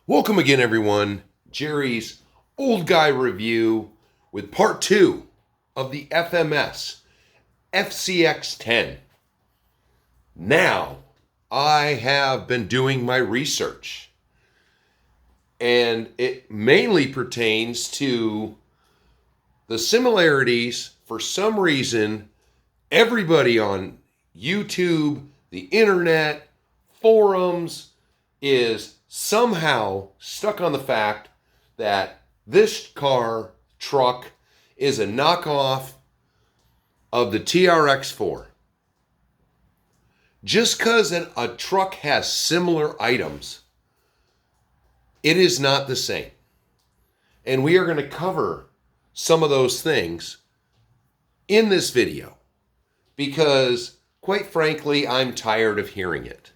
Welcome again, everyone. Jerry's Old Guy Review with part 2 of the FMS FCX10. Now, I have been doing my research, and it mainly pertains to the similarities. For some reason, everybody on YouTube, the internet, forums is somehow stuck on the fact that this truck is a knockoff of the TRX4. Just because a truck has similar items, it is not the same. And we are going to cover some of those things in this video because, quite frankly, I'm tired of hearing it.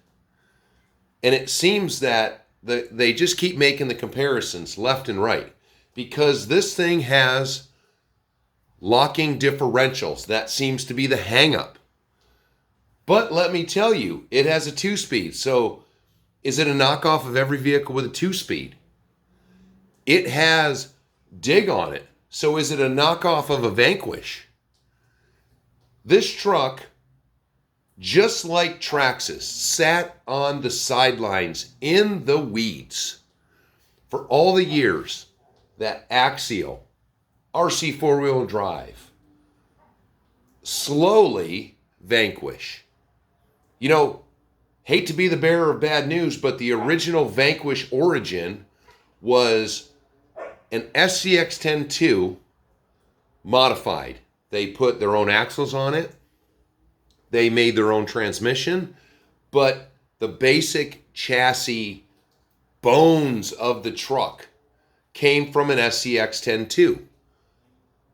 And it seems that they just keep making the comparisons left and right because this thing has locking differentials. That seems to be the hang-up. But let me tell you, it has a 2-speed. So is it a knockoff of every vehicle with a 2-speed? It has dig on it. So is it a knockoff of a Vanquish? This truck, just like Traxxas, sat on the sidelines in the weeds for all the years that Axial, RC four-wheel drive, slowly Vanquish. You know, hate to be the bearer of bad news, but the original Vanquish origin was an FCX10 modified. They put their own axles on it. They made their own transmission, but the basic chassis bones of the truck came from an FCX10.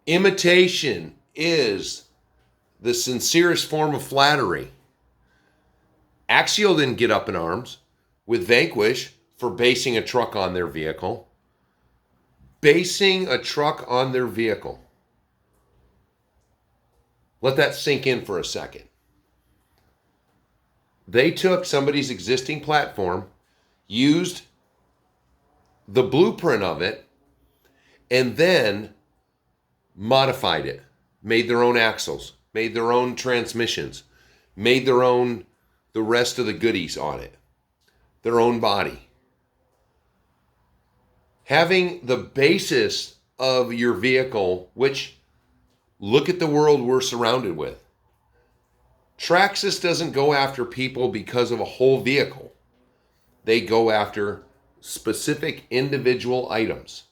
Imitation is the sincerest form of flattery. Axial didn't get up in arms with Vanquish for basing a truck on their vehicle. Basing a truck on their vehicle. Let that sink in for a second. They took somebody's existing platform, used the blueprint of it, and then modified it. Made their own axles, made their own transmissions, made the rest of the goodies on it. Their own body. Having the basis of your vehicle, which, look at the world we're surrounded with. Traxxas doesn't go after people because of a whole vehicle. They go after specific individual items.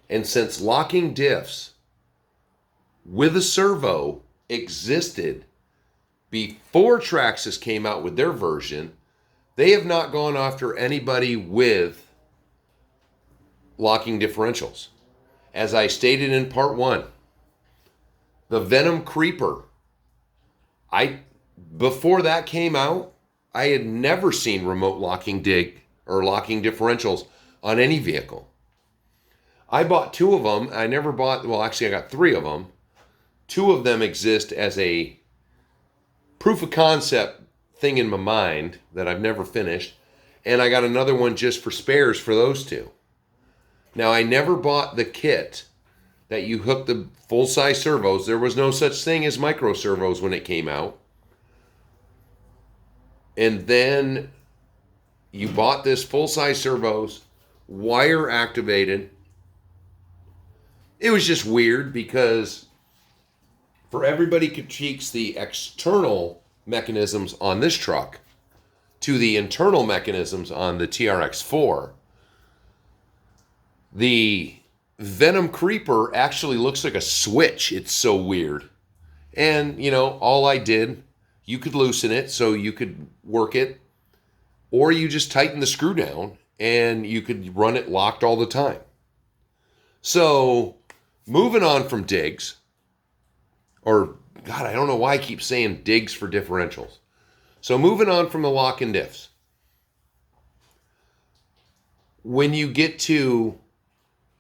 And since locking diffs with a servo existed before Traxxas came out with their version, they have not gone after anybody with locking differentials. As I stated in part 1, the Venom Creeper, before that came out, I had never seen remote locking dig or locking differentials on any vehicle. I bought 2 of them. I got 3 of them. 2 of them exist as a proof of concept thing in my mind that I've never finished. And I got another one just for spares for those 2. Now, I never bought the kit that you hook the full-size servos. There was no such thing as micro servos when it came out. And then you bought this full-size servos, wire activated. It was just weird because for everybody critiques the external mechanisms on this truck to the internal mechanisms on the TRX4, the Venom Creeper actually looks like a switch. It's so weird. And, all I did, you could loosen it so you could work it, or you just tighten the screw down and you could run it locked all the time. So, moving on from digs, or God, I don't know why I keep saying digs for differentials. So, moving on from the lock and diffs. When you get to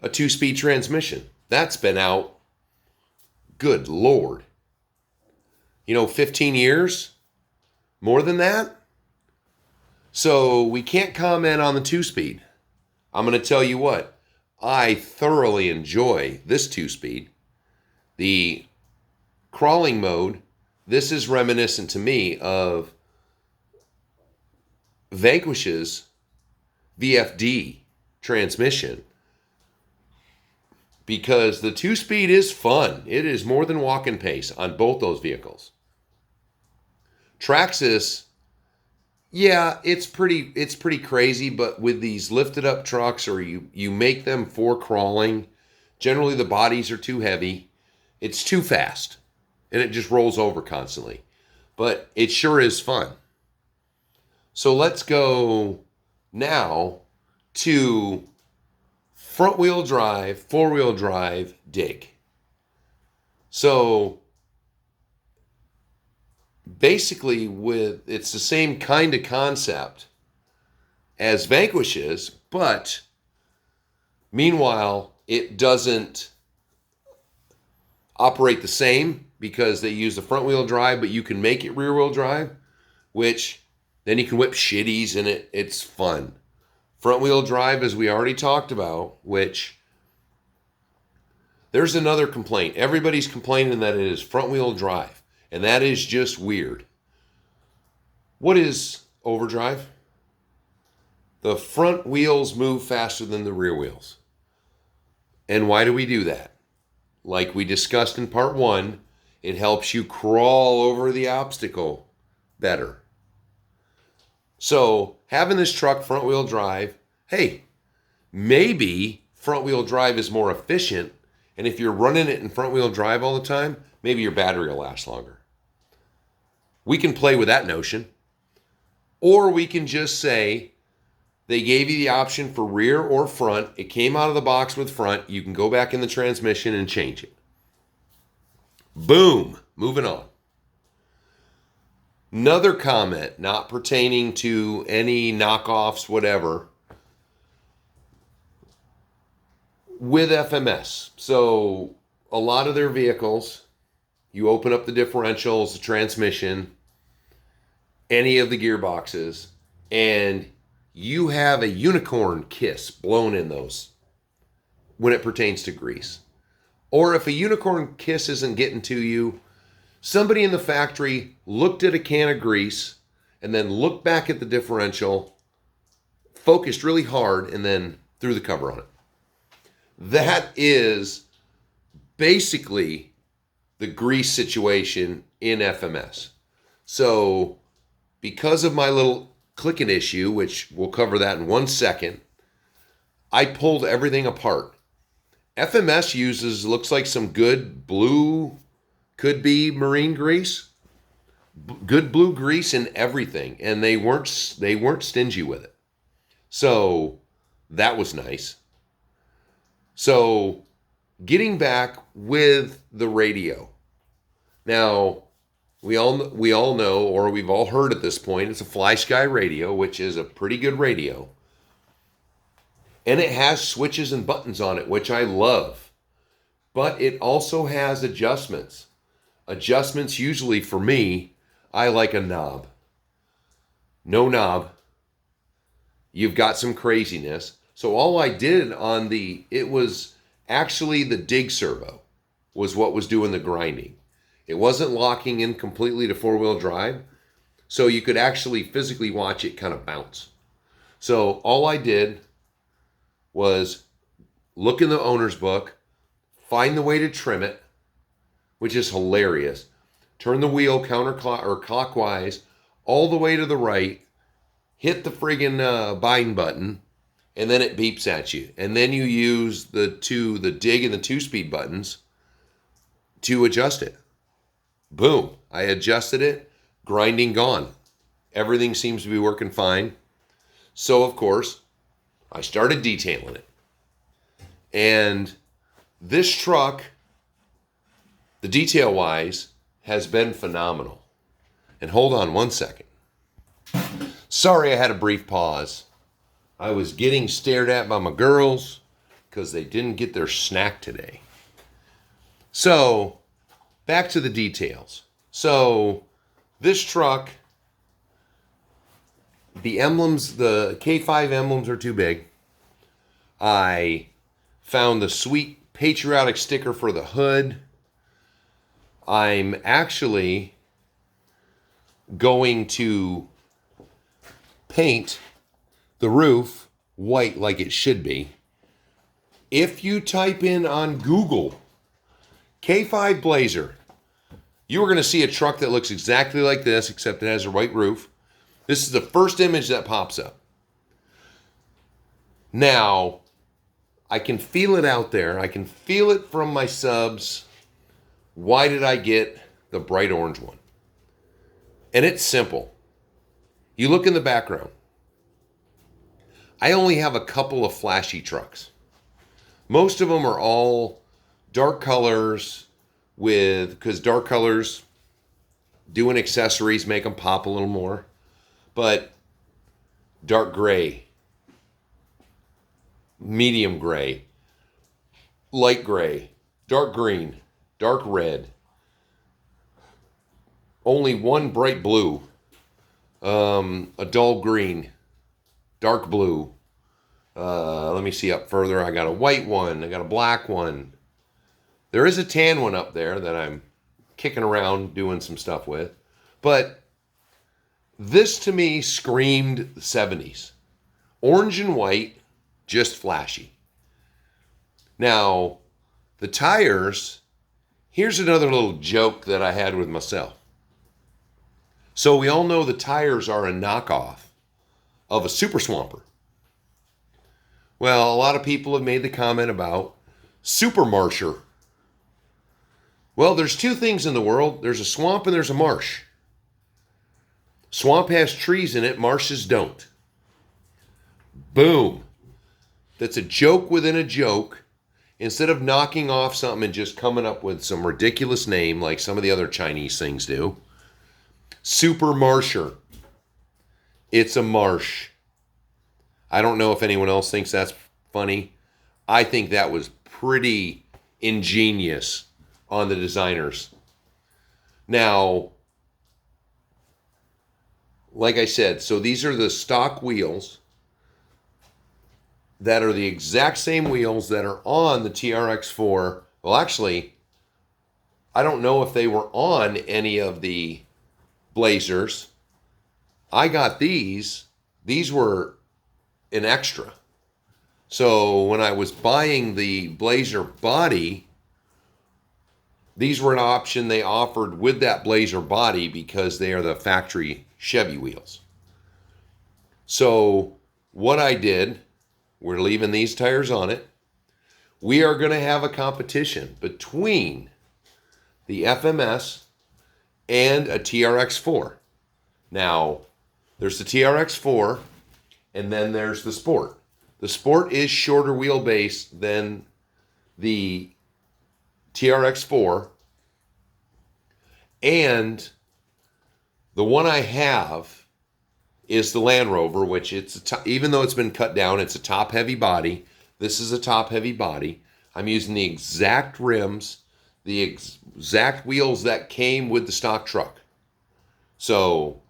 a 2-speed transmission, that's been out, good Lord, 15 years? More than that? So we can't comment on the 2-speed. I'm going to tell you what, I thoroughly enjoy this 2-speed. The crawling mode, this is reminiscent to me of Vanquish's VFD transmission, because the 2-speed is fun. It is more than walking pace on both those vehicles. Traxxas, yeah, it's pretty crazy, but with these lifted up trucks, or you make them for crawling, generally the bodies are too heavy. It's too fast, and it just rolls over constantly. But it sure is fun. So let's go now to front-wheel drive, four-wheel drive dig. So basically, it's the same kind of concept as Vanquish is, but meanwhile, it doesn't operate the same because they use the front-wheel drive, but you can make it rear-wheel drive, which then you can whip shitties in it. It's fun. Front-wheel drive, as we already talked about, which there's another complaint. Everybody's complaining that it is front-wheel drive, and that is just weird. What is overdrive? The front wheels move faster than the rear wheels. And why do we do that? Like we discussed in part 1, it helps you crawl over the obstacle better. So having this truck front wheel drive, hey, maybe front wheel drive is more efficient, and if you're running it in front wheel drive all the time, maybe your battery will last longer. We can play with that notion. Or we can just say they gave you the option for rear or front. It came out of the box with front. You can go back in the transmission and change it. Boom. Moving on. Another comment, not pertaining to any knockoffs, whatever, with FMS. So a lot of their vehicles, you open up the differentials, the transmission, any of the gearboxes, and you have a unicorn kiss blown in those when it pertains to grease. Or if a unicorn kiss isn't getting to you, somebody in the factory looked at a can of grease and then looked back at the differential, focused really hard, and then threw the cover on it. That is basically the grease situation in FMS. So because of my little clicking issue, which we'll cover that in 1 second, I pulled everything apart. FMS uses, looks like some good blue, could be marine grease, good blue grease in everything, and they weren't stingy with it. So that was nice. So getting back with the radio. Now, we all know, or we've all heard at this point, it's a Fly Sky radio, which is a pretty good radio. And it has switches and buttons on it, which I love. But it also has adjustments. Adjustments usually for me, I like a knob. No knob. You've got some craziness. So all I did on it was actually the dig servo was what was doing the grinding. It wasn't locking in completely to four-wheel drive, so you could actually physically watch it kind of bounce. So all I did was look in the owner's book, find the way to trim it, which is hilarious. Turn the wheel clockwise all the way to the right, hit the friggin' bind button, and then it beeps at you. And then you use the dig and the 2-speed buttons to adjust it. Boom. I adjusted it. Grinding gone. Everything seems to be working fine. So, of course, I started detailing it. And this truck, the detail-wise, has been phenomenal. And hold on 1 second. Sorry I had a brief pause. I was getting stared at by my girls because they didn't get their snack today. So, back to the details. So, this truck, the emblems, the K5 emblems are too big. I found the sweet patriotic sticker for the hood. I'm actually going to paint the roof white like it should be. If you type in on Google K5 Blazer, you are going to see a truck that looks exactly like this, except it has a white roof. This is the first image that pops up. Now, I can feel it out there. I can feel it from my subs. Why did I get the bright orange one? And it's simple. You look in the background. I only have a couple of flashy trucks. Most of them are all dark colors because dark colors doing accessories make them pop a little more. But dark gray, medium gray, light gray, dark green, dark red, only one bright blue, a dull green, dark blue. Let me see up further. I got a white one. I got a black one. There is a tan one up there that I'm kicking around doing some stuff with. But this to me screamed the 70s. Orange and white, just flashy. Now, the tires, here's another little joke that I had with myself. So we all know the tires are a knockoff of a Super Swamper. Well, a lot of people have made the comment about Super Marsher. Well, there's two things in the world. There's a swamp and there's a marsh. Swamp has trees in it, marshes don't. Boom. That's a joke within a joke. Instead of knocking off something and just coming up with some ridiculous name like some of the other Chinese things do. Super Marsher. It's a marsh. I don't know if anyone else thinks that's funny. I think that was pretty ingenious on the designers. Now, like I said, so these are the stock wheels that are the exact same wheels that are on the TRX4. Well, actually, I don't know if they were on any of the Blazers. I got these. These were an extra. So when I was buying the Blazer body, these were an option they offered with that Blazer body because they are the factory Chevy wheels. So what I did, we're leaving these tires on it. We are going to have a competition between the FMS and a TRX4. Now, there's the TRX4 and then there's the Sport. The Sport is shorter wheelbase than the TRX4. And the one I have is the Land Rover, which even though it's been cut down, it's a top-heavy body. This is a top-heavy body. I'm using the exact rims, the exact wheels that came with the stock truck. So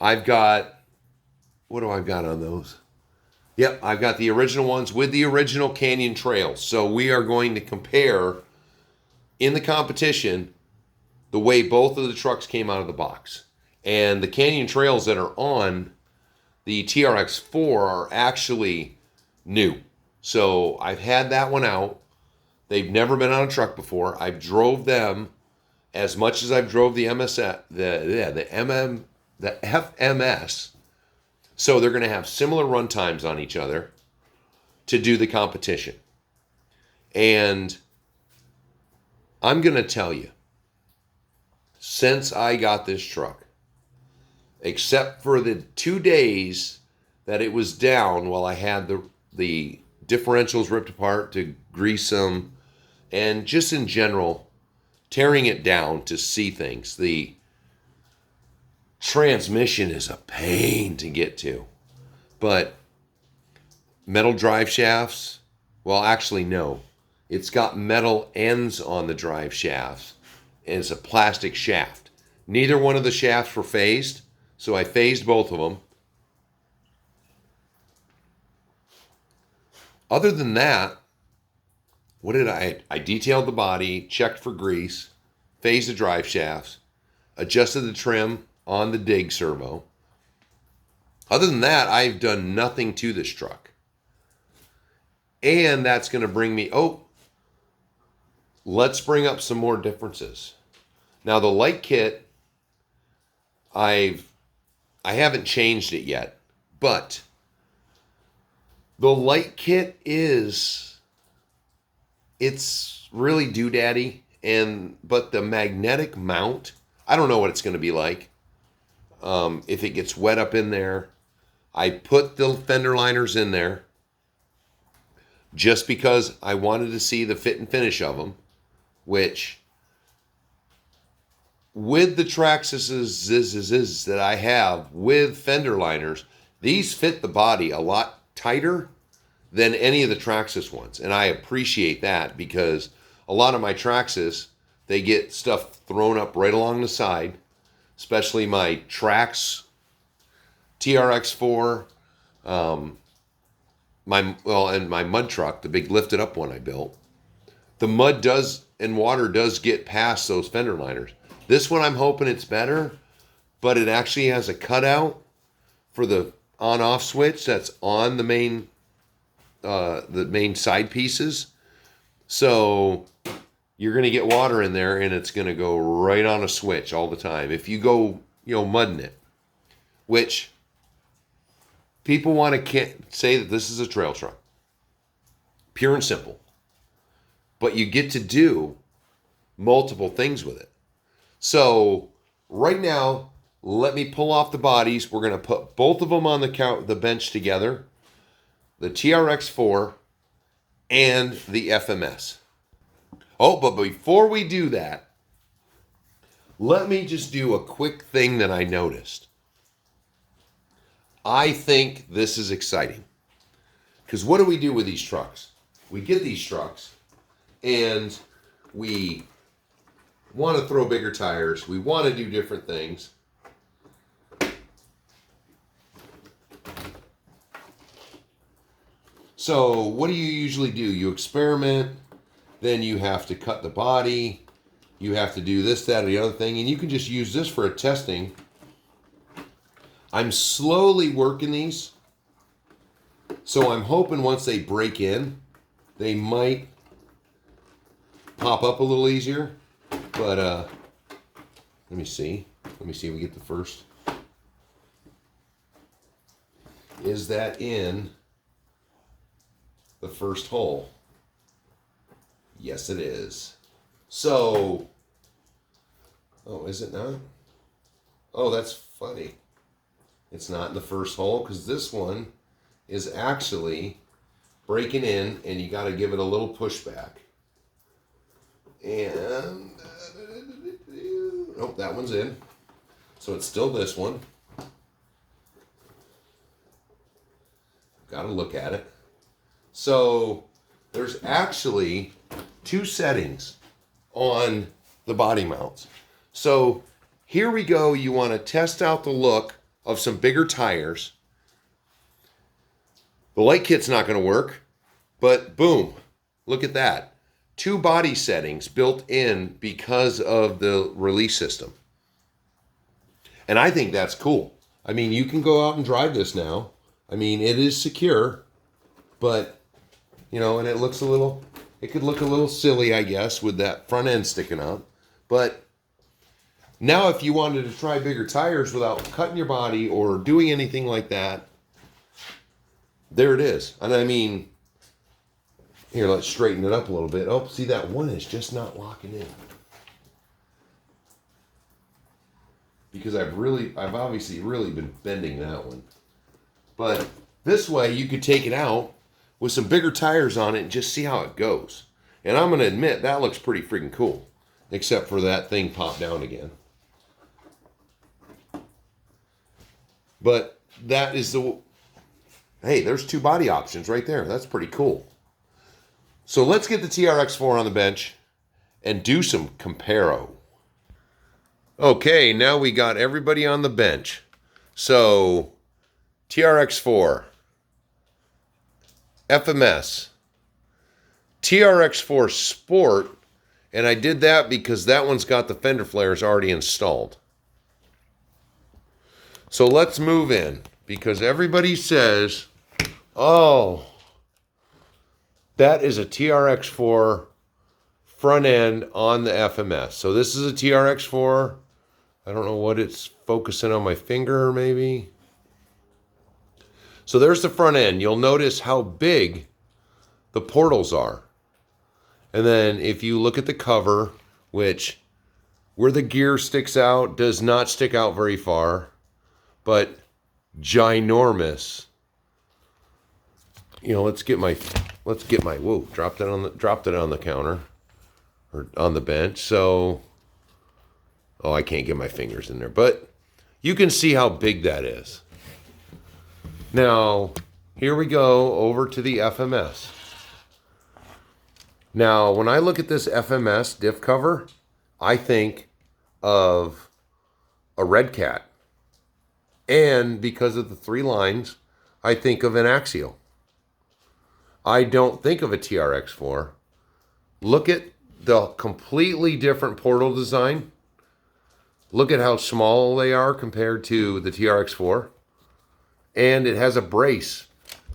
I've got, what do I got on those? Yep, I've got the original ones with the original Canyon Trails. So we are going to compare in the competition the way both of the trucks came out of the box. And the Canyon Trails that are on the TRX4 are actually new. So I've had that one out. They've never been on a truck before. I've drove them as much as I've drove the FMS. So they're going to have similar run times on each other to do the competition. And I'm going to tell you, since I got this truck, except for the 2 days that it was down while I had the differentials ripped apart to grease them, and just in general, tearing it down to see things. The transmission is a pain to get to. But metal drive shafts, well, actually, no. It's got metal ends on the drive shafts, and it's a plastic shaft. Neither one of the shafts were phased, so I phased both of them. Other than that, what did I detailed the body, checked for grease, phased the drive shafts, adjusted the trim on the dig servo. Other than that, I've done nothing to this truck. And that's going to bring me, let's bring up some more differences. Now the light kit, I haven't changed it yet, but the light kit it's really doodaddy, but the magnetic mount, I don't know what it's going to be like. If it gets wet up in there, I put the fender liners in there just because I wanted to see the fit and finish of them, which with the Traxxas that I have with fender liners, these fit the body a lot tighter than any of the Traxxas ones. And I appreciate that because a lot of my Traxxas, they get stuff thrown up right along the side, especially my Trax TRX4, and my mud truck, the big lifted up one I built. The mud and water does get past those fender liners. This one I'm hoping it's better, but it actually has a cutout for the on-off switch that's on the main side pieces. So you're going to get water in there and it's going to go right on a switch all the time. If you go, mudding it, which people want to say that this is a trail truck. Pure and simple. But you get to do multiple things with it. So right now, let me pull off the bodies. We're going to put both of them on the bench together. The TRX4 and the FMS. But before we do that, let me just do a quick thing that I noticed. I think this is exciting. Because what do we do with these trucks? We get these trucks and we want to throw bigger tires. We want to do different things. So what do you usually do? You experiment, then you have to cut the body, you have to do this, that, or the other thing, and you can just use this for a testing. I'm slowly working these, so I'm hoping once they break in, they might pop up a little easier. But let me see if we get the first. Is that in the first hole? Yes, it is. So, is it not? Oh, that's funny. It's not in the first hole because this one is actually breaking in and you got to give it a little pushback. And, that one's in. So it's still this one. Got to look at it. So there's actually two settings on the body mounts. So here we go. You want to test out the look of some bigger tires. The light kit's not going to work, but boom, look at that. Two body settings built in because of the release system. And I think that's cool. I mean, you can go out and drive this now. I mean, it is secure, but, and it could look a little silly, I guess, with that front end sticking up. But now if you wanted to try bigger tires without cutting your body or doing anything like that, there it is. And I mean, here, let's straighten it up a little bit. See, that one is just not locking in. Because I've obviously really been bending that one. But this way, you could take it out with some bigger tires on it and just see how it goes. And I'm going to admit, that looks pretty freaking cool. Except for that thing popped down again. But that is hey, there's two body options right there. That's pretty cool. So let's get the TRX4 on the bench and do some comparo. Okay, now we got everybody on the bench. So TRX4. FMS TRX4 Sport, and I did that because that one's got the fender flares already installed. So let's move in, because everybody says, oh, that is a TRX4 front end on the FMS. So this is a TRX4. I don't know what it's focusing on, my finger maybe. So there's the front end. You'll notice how big the portals are. And then if you look at the cover, which where the gear sticks out does not stick out very far, but ginormous. You know, let's get my whoa, dropped it on the counter or on the bench. So oh, I can't get my fingers in there, but you can see how big that is. Now, here we go over to the FMS. Now, when I look at this FMS diff cover, I think of a Red Cat. And because of the 3 lines, I think of an axial. I don't think of a TRX4. Look at the completely different portal design. Look at how small they are compared to the TRX4. And it has a brace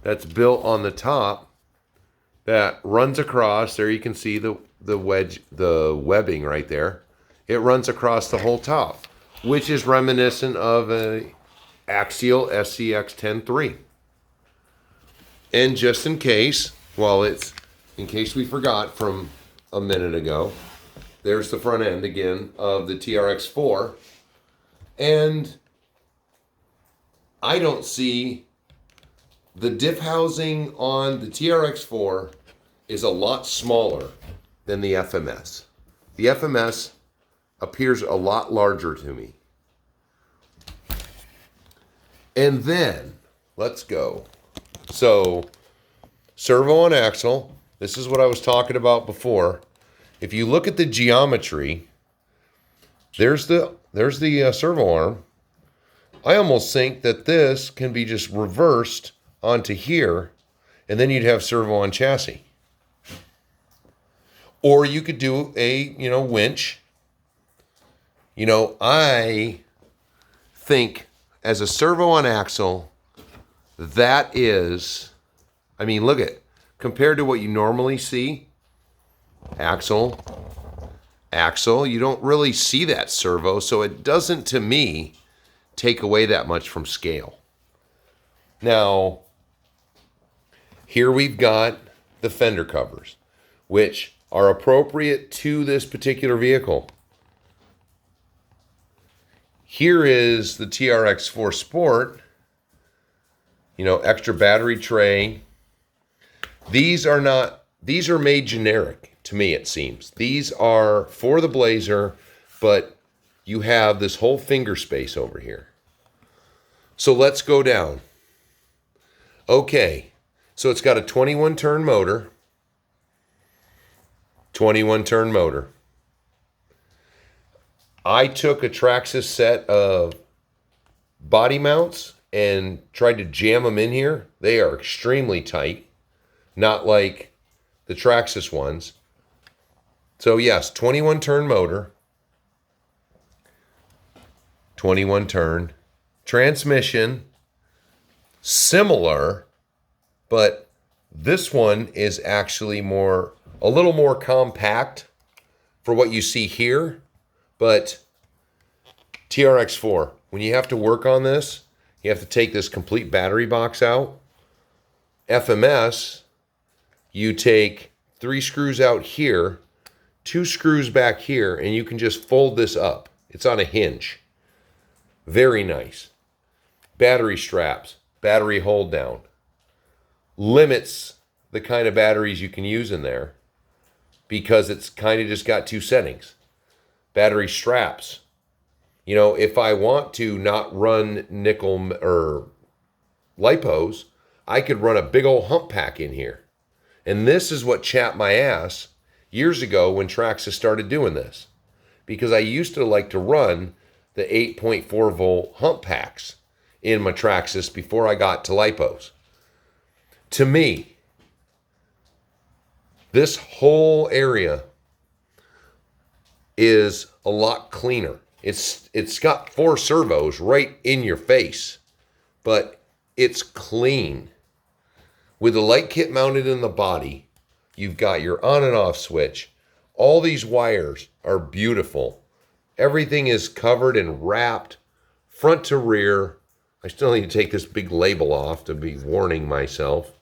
that's built on the top that runs across. There you can see the webbing right there. It runs across the whole top, which is reminiscent of a axial FCX10 And just in case, in case we forgot from a minute ago, there's the front end again of the TRX4. And I don't see the diff housing on the TRX4 is a lot smaller than the FMS. The FMS appears a lot larger to me. And then, let's go. So, servo on axle, this is what I was talking about before. If you look at the geometry, there's the servo arm. I almost think that this can be just reversed onto here, and then you'd have servo on chassis. Or you could do a, winch. I think as a servo on axle, that is, look at, compared to what you normally see, axle, you don't really see that servo, so it doesn't, to me, take away that much from scale. Now, here we've got the fender covers, which are appropriate to this particular vehicle. Here is the TRX4 Sport, extra battery tray. These are made generic to me, it seems. These are for the Blazer, but you have this whole finger space over here. So let's go down. Okay, so it's got a 21 turn motor. 21 turn motor. I took a Traxxas set of body mounts and tried to jam them in here. They are extremely tight, not like the Traxxas ones. So yes, 21 turn motor, 21 turn transmission, similar, but this one is actually a little more compact for what you see here. But TRX4, when you have to work on this, you have to take this complete battery box out. FMS, you take 3 screws out here, 2 screws back here, and you can just fold this up. It's on a hinge. Very nice. Battery straps, battery hold down. Limits the kind of batteries you can use in there because it's kind of just got 2 settings. Battery straps. If I want to not run nickel or lipos, I could run a big old hump pack in here. And this is what chapped my ass years ago when Traxxas started doing this. Because I used to like to run the 8.4 volt hump packs in my Traxxas before I got to lipos. To me, This whole area is a lot cleaner. It's got 4 servos right in your face, but it's clean. With the light kit mounted in the body, you've got your on and off switch. All these wires are beautiful. Everything is covered and wrapped front to rear. I still need to take this big label off to be warning myself.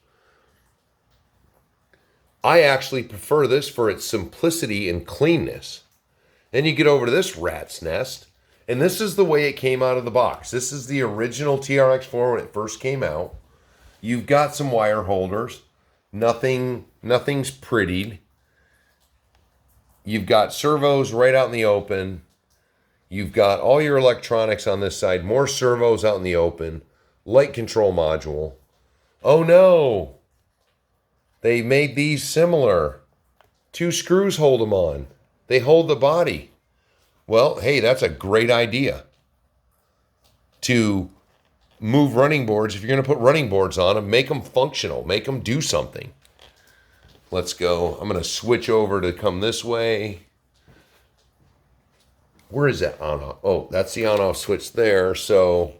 I actually prefer this for its simplicity and cleanness. Then you get over to this rat's nest, and this is the way it came out of the box. This is the original TRX4 when it first came out. You've got some wire holders. Nothing's prettied. You've got servos right out in the open. You've got all your electronics on this side, more servos out in the open, light control module. Oh no! They made these similar. 2 screws hold them on. They hold the body. Well, hey, that's a great idea. To move running boards, if you're going to put running boards on them, make them functional. Make them do something. Let's go. I'm going to switch over to come this way. Where is that on-off? Oh, that's the on-off switch there. So,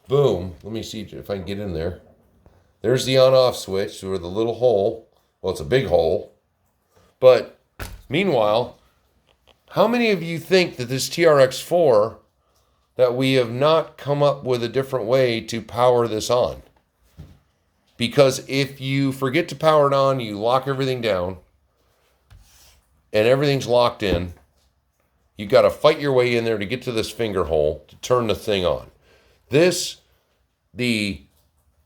boom. Let me see if I can get in there. There's the on-off switch with a little hole. Well, it's a big hole. But meanwhile, how many of you think that this TRX4, that we have not come up with a different way to power this on? Because if you forget to power it on, you lock everything down, and everything's locked in, you got to fight your way in there to get to this finger hole to turn the thing on. The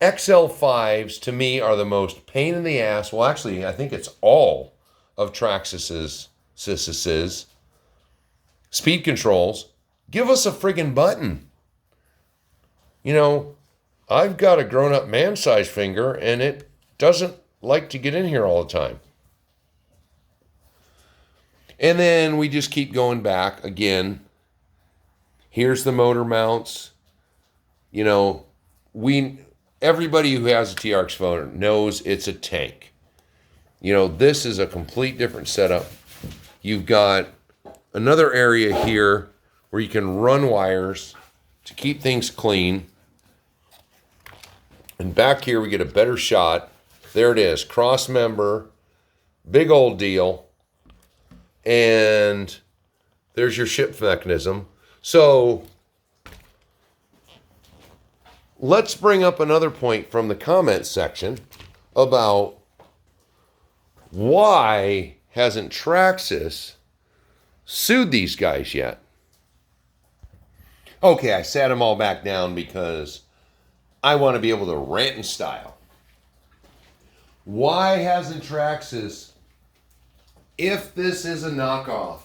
XL5s to me are the most pain in the ass. Well, actually, I think it's all of Traxxas's speed controls. Give us a friggin' button. You know, I've got a grown-up man-sized finger, and it doesn't like to get in here all the time. And then we just keep going back again. Here's the motor mounts. You know, everybody who has a TRX phone knows it's a tank. You know, this is a complete different setup. You've got another area here where you can run wires to keep things clean. And back here we get a better shot. There it is, cross member, big old deal. And there's your ship mechanism. So let's bring up another point from the comments section about why hasn't Traxxas sued these guys yet? Okay, I sat them all back down because I want to be able to rant in style. Why hasn't Traxxas, if this is a knockoff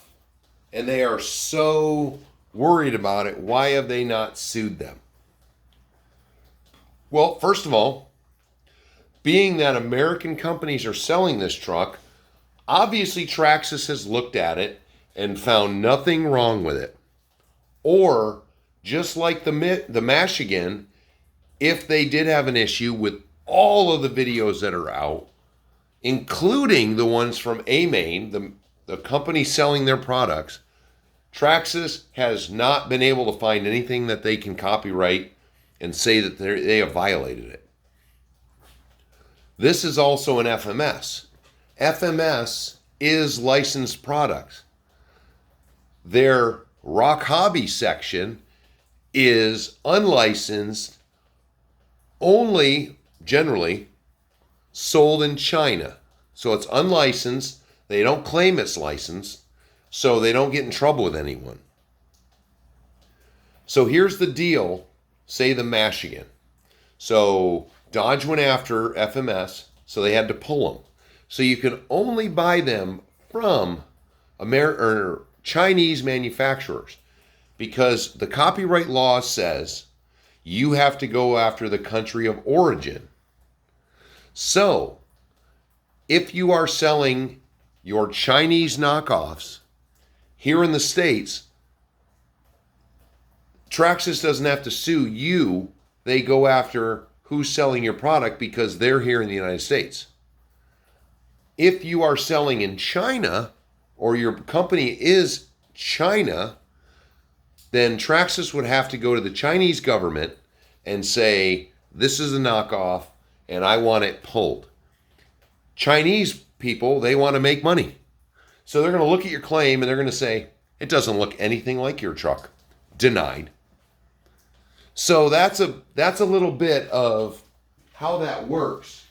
and they are so worried about it, why have they not sued them? Well, first of all, being that American companies are selling this truck, obviously Traxxas has looked at it and found nothing wrong with it. Or, just like the Michigan, if they did have an issue with all of the videos that are out, including the ones from A-Main, the company selling their products, Traxxas has not been able to find anything that they can copyright and say that they have violated it. This is also an FMS. FMS is licensed products. Their Rock Hobby section is unlicensed, only generally sold in China. So it's unlicensed. They don't claim it's licensed, so they don't get in trouble with anyone. So here's the deal, say the Michigan. So Dodge went after FMS, so they had to pull them. So you can only buy them from Chinese manufacturers because the copyright law says you have to go after the country of origin. So if you are selling your Chinese knockoffs here in the States, Traxxas doesn't have to sue you. They go after who's selling your product because they're here in the United States. if you are selling in China or your company is China, then Traxxas would have to go to the Chinese government and say, this is a knockoff and I want it pulled. Chinese people, they want to make money. So they're going to look at your claim and they're going to say, it doesn't look anything like your truck. Denied. So that's a little bit of how that works.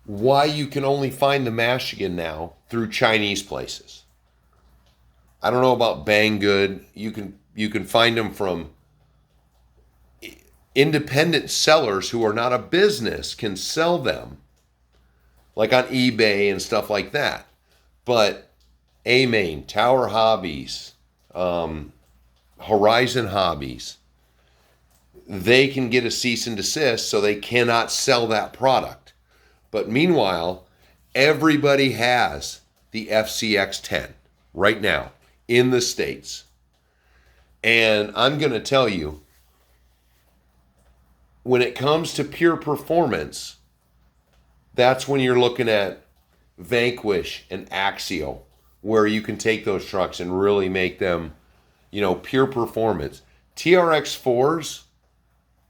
Why you can only find the Michigan now through Chinese places. I don't know about Banggood. You can find them from independent sellers who are not a business, can sell them, like on eBay and stuff like that. But A-Main, Tower Hobbies, Horizon Hobbies, they can get a cease and desist, so they cannot sell that product. But meanwhile, everybody has the FCX10 right now in the States. And I'm going to tell you, when it comes to pure performance, that's when you're looking at Vanquish and Axio, where you can take those trucks and really make them, pure performance. TRX4s,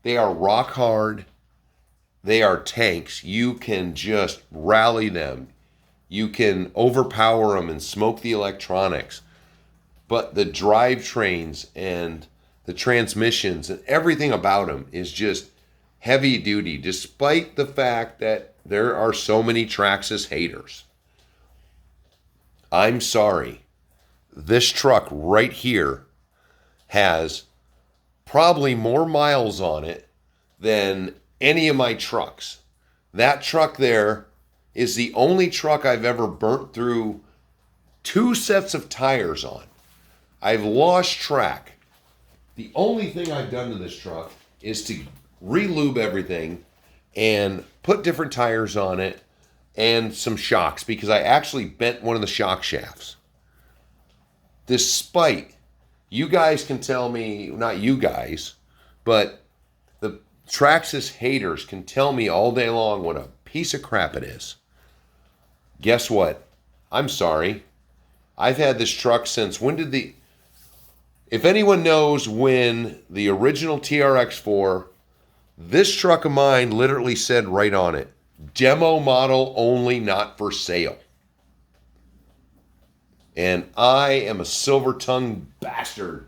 they are rock hard. They are tanks. You can just rally them. You can overpower them and smoke the electronics. But the drivetrains and the transmissions and everything about them is just heavy duty, despite the fact that there are so many Traxxas haters. I'm sorry. This truck right here has probably more miles on it than any of my trucks. That truck there is the only truck I've ever burnt through 2 sets of tires on. I've lost track. The only thing I've done to this truck is to re-lube everything and put different tires on it and some shocks, because I actually bent one of the shock shafts. Despite, you guys can tell me, not you guys, but the Traxxas haters can tell me all day long what a piece of crap it is. Guess what? I'm sorry. I've had this truck since, if anyone knows when the original TRX4, this truck of mine literally said right on it, demo model only, not for sale. And I am a silver-tongued bastard,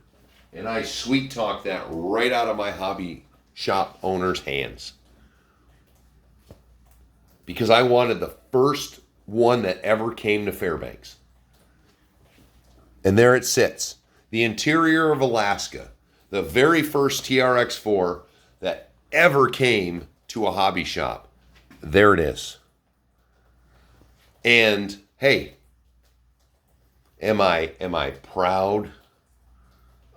and I sweet talk that right out of my hobby shop owner's hands. Because I wanted the first one that ever came to Fairbanks. And there it sits. The interior of Alaska. The very first TRX4 that ever came to a hobby shop. There it is. And hey, am I proud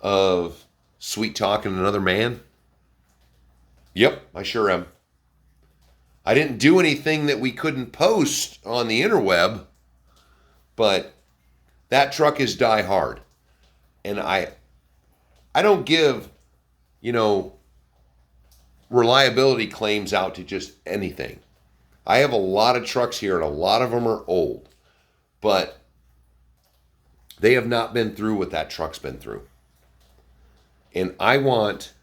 of sweet talking another man? Yep, I sure am. I didn't do anything that we couldn't post on the interweb, but that truck is die hard. And I don't give, reliability claims out to just anything. I have a lot of trucks here and a lot of them are old, but they have not been through what that truck's been through. And I want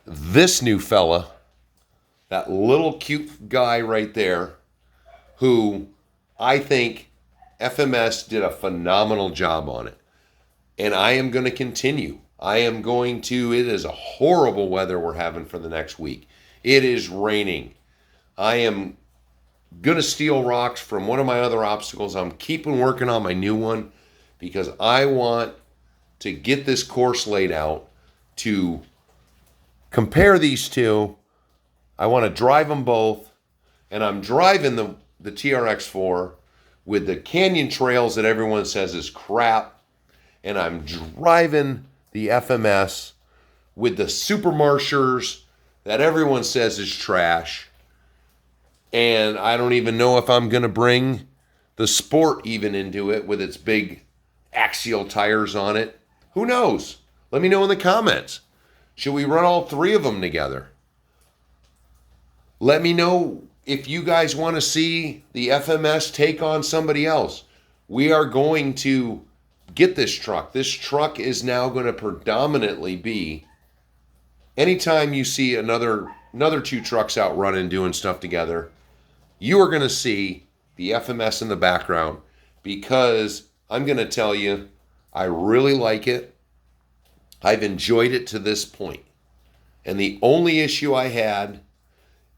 this new fella, that little cute guy right there, who I think FMS did a phenomenal job on it. And I am going to continue. It is a horrible weather we're having for the next week. It is raining. I am going to steal rocks from one of my other obstacles. I'm keeping working on my new one because I want to get this course laid out to compare these two. I want to drive them both. And I'm driving the TRX4 with the canyon trails that everyone says is crap. And I'm driving the FMS with the super marshers that everyone says is trash. And I don't even know if I'm going to bring the Sport even into it with its big axial tires on it. Who knows? Let me know in the comments. Should we run all 3 of them together? Let me know if you guys want to see the FMS take on somebody else, we are going to get this truck. This truck is now going to predominantly be, anytime you see another two trucks out running, doing stuff together, you are going to see the FMS in the background, because I'm going to tell you, I really like it. I've enjoyed it to this point. And the only issue I had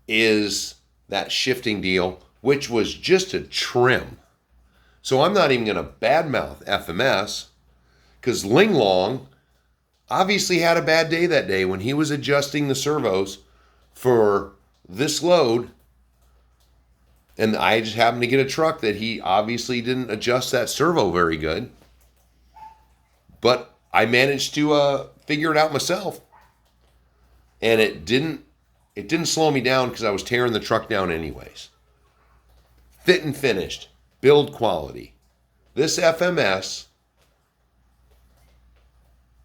is that shifting deal, which was just a trim. So I'm not even going to badmouth FMS, because Ling Long obviously had a bad day that day when he was adjusting the servos for this load. And I just happened to get a truck that he obviously didn't adjust that servo very good. But I managed to figure it out myself. And it didn't slow me down, because I was tearing the truck down anyways. Fit and finished. Build quality. This FMS,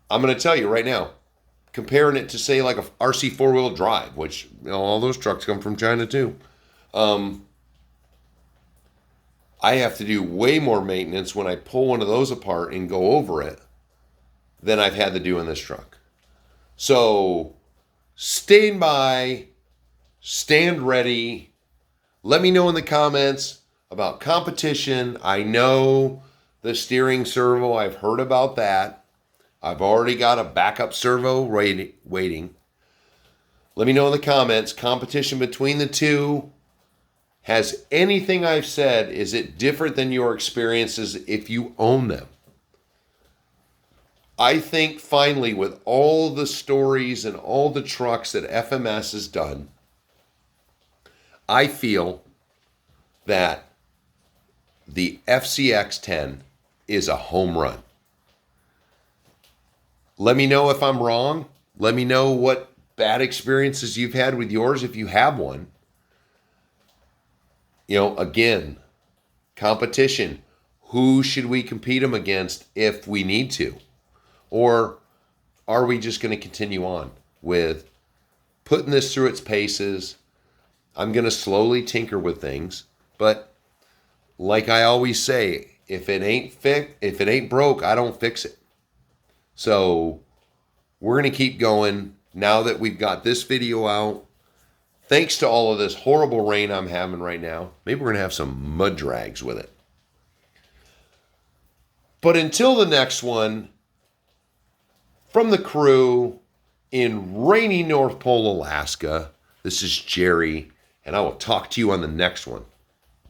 I'm going to tell you right now, comparing it to, say, like a RC four-wheel drive, which, you know, all those trucks come from China too. I have to do way more maintenance when I pull one of those apart and go over it than I've had to do in this truck. So stand by, stand ready. Let me know in the comments about competition. I know the steering servo, I've heard about that. I've already got a backup servo waiting. Let me know in the comments, competition between the two. Has anything I've said, is it different than your experiences if you own them? I think finally, with all the stories and all the trucks that FMS has done, I feel that the FCX10 is a home run. Let me know if I'm wrong. Let me know what bad experiences you've had with yours, if you have one. You know, again, competition. Who should we compete them against if we need to? Or are we just going to continue on with putting this through its paces? I'm going to slowly tinker with things. But like I always say, if it ain't broke, I don't fix it. So we're going to keep going now that we've got this video out. Thanks to all of this horrible rain I'm having right now. Maybe we're going to have some mud drags with it. But until the next one, from the crew in rainy North Pole, Alaska, this is Jerry, and I will talk to you on the next one.